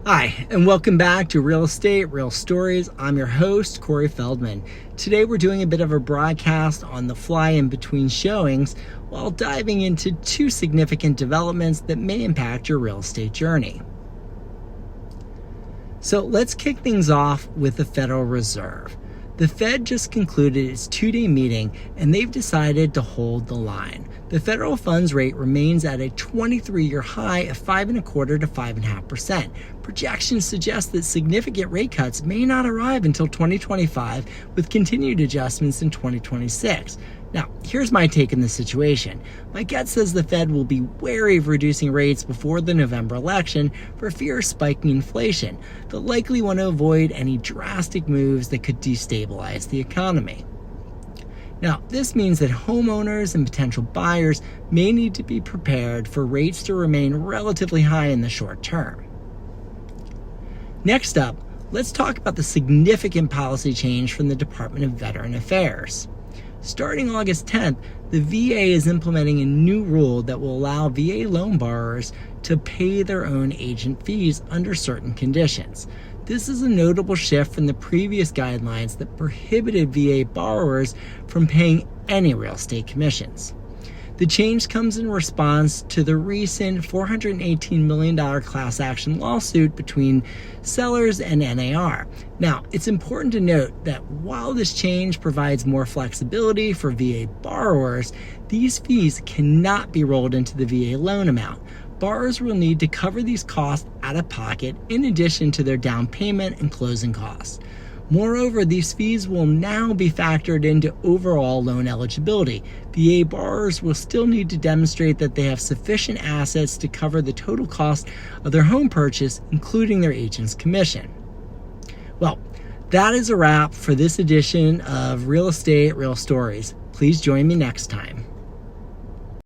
Hi, and welcome back to Real Estate, Real Stories. I'm your host, Corey Feldman. Today we're doing a bit of a broadcast on the fly in between showings while diving into two significant developments that may impact your real estate journey. So let's kick things off with the Federal Reserve. The Fed just concluded its two-day meeting and they've decided to hold the line. The federal funds rate remains at a 23-year high of 5.25% to 5.5%. Projections suggest that significant rate cuts may not arrive until 2025, with continued adjustments in 2026. Now, here's my take on the situation. My gut says the Fed will be wary of reducing rates before the November election for fear of spiking inflation. They'll likely want to avoid any drastic moves that could destabilize the economy. Now, this means that homeowners and potential buyers may need to be prepared for rates to remain relatively high in the short term. Next up, let's talk about the significant policy change from the Department of Veteran Affairs. Starting August 10th, the VA is implementing a new rule that will allow VA loan borrowers to pay their own agent fees under certain conditions. This is a notable shift from the previous guidelines that prohibited VA borrowers from paying any real estate commissions. The change comes in response to the recent $418 million class action lawsuit between sellers and NAR. Now, it's important to note that while this change provides more flexibility for VA borrowers, these fees cannot be rolled into the VA loan amount. Borrowers will need to cover these costs out of pocket in addition to their down payment and closing costs. Moreover, these fees will now be factored into overall loan eligibility. VA borrowers will still need to demonstrate that they have sufficient assets to cover the total cost of their home purchase, including their agent's commission. Well, that is a wrap for this edition of Real Estate, Real Stories. Please join me next time.